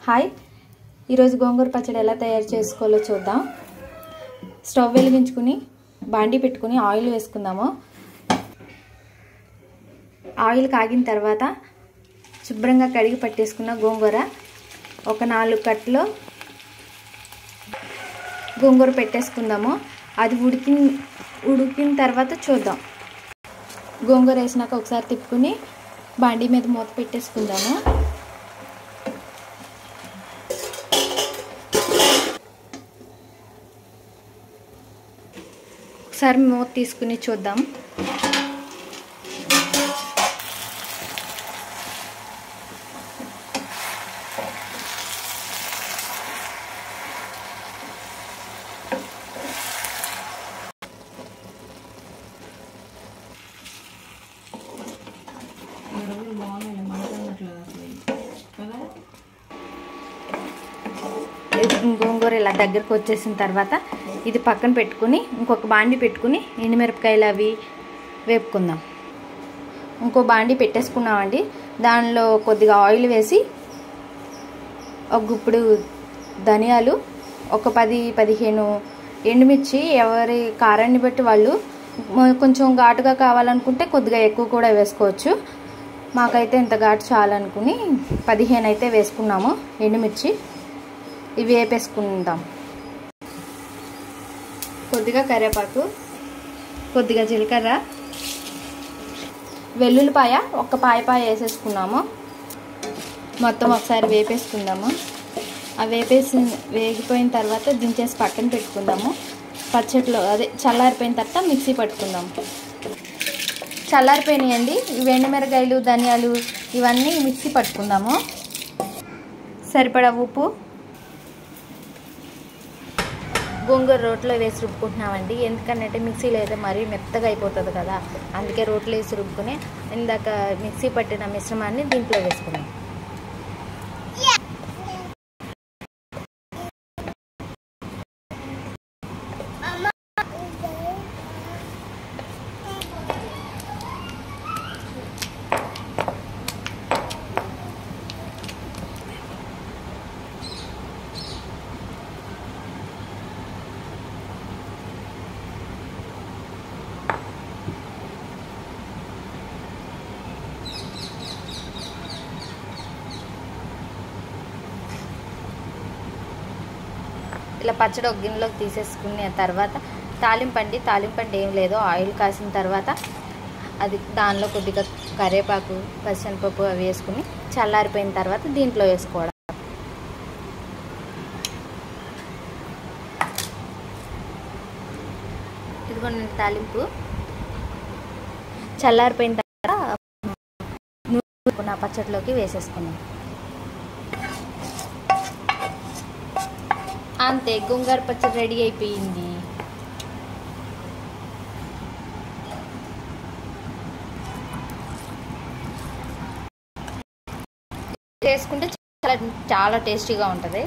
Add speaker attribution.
Speaker 1: Hi, ఈరోజు గోంగూర పచ్చడి ఎలా తయారు చేసుకోవాలో చూద్దాం. స్టవ్ వెలిగించుకుని బాండీ పెట్టుకుని ఆయిల్ వేసుకుందాము. ఆయిల్ కాగిన తర్వాత శుభ్రంగా కడిగి పట్టేసుకున్న గోంగూర ఒక 4 కట్టలు గోంగూర పెట్టేసుకుందాము. అది ఉడికిన తర్వాత చూద్దాం. గోంగూర వేసినాక ఒకసారి తిప్పుకుని బాండీ మీద మూత పెట్టేసుకుందాము. ఒకసారి మూత తీసుకుని చూద్దాం. గోంగూర ఇలా దగ్గరకు వచ్చేసిన తర్వాత ఇది పక్కన పెట్టుకుని ఇంకొక బాండీ పెట్టుకుని ఎండుమిరపకాయలు అవి వేపుకుందాం. ఇంకో బాండీ పెట్టేసుకున్నామండి. దానిలో కొద్దిగా ఆయిల్ వేసి ఒక గుప్పుడు ధనియాలు, ఒక 10-15 ఎండుమిర్చి, ఎవరి కారాన్ని బట్టి వాళ్ళు కొంచెం ఘాటుగా కావాలనుకుంటే కొద్దిగా ఎక్కువ కూడా వేసుకోవచ్చు. మాకైతే ఇంత ఘాటు చాలనుకుని 15 అయితే వేసుకున్నాము ఎండుమిర్చి. ఇవి వేపేసుకుందాం. కొద్దిగా కరివేపాకు, కొద్దిగా జీలకర్ర, వెల్లుల్లిపాయ ఒక పాయ వేసేసుకున్నాము. మొత్తం ఒకసారి వేపేసుకుందాము. అవి వేగిపోయిన తర్వాత దించేసి పక్కన పెట్టుకుందాము. పచ్చట్లో చల్లారిపోయిన తర్వాత మిక్సీ పట్టుకుందాము. చల్లారిపోయినాయండి. ఎండుమిరపకాయలు, ధనియాలు ఇవన్నీ మిక్సీ పట్టుకుందాము. సరిపడా ఉప్పు, గోంగూర రోట్లో వేసి రుబ్బుకుంటున్నామండి. ఎందుకంటే మిక్సీలో అయితే మరీ మెత్తగా అయిపోతుంది కదా, అందుకే రోట్లో వేసి రుబ్బుకుని ఇందాక మిక్సీ పట్టిన మిశ్రమాన్ని దీంట్లో వేసుకున్నాం. ఇలా పచ్చడి ఒక గిన్నెలోకి తీసేసుకున్న తర్వాత తాలింపండి ఏం లేదు. ఆయిల్ కాసిన తర్వాత అది దానిలో కొద్దిగా కరివేపాకు, పచ్చిశనగపప్పు అవి వేసుకుని చల్లారిపోయిన తర్వాత దీంట్లో వేసుకోవడం. ఇదిగోండి తాలింపు. చల్లారిపోయిన తర్వాత నూనె పచ్చడిలోకి వేసేసుకున్నాం. అంతే, గోంగూర పచ్చడి రెడీ అయిపోయింది. చేసుకుంటే చాలా టేస్టీగా ఉంటుంది.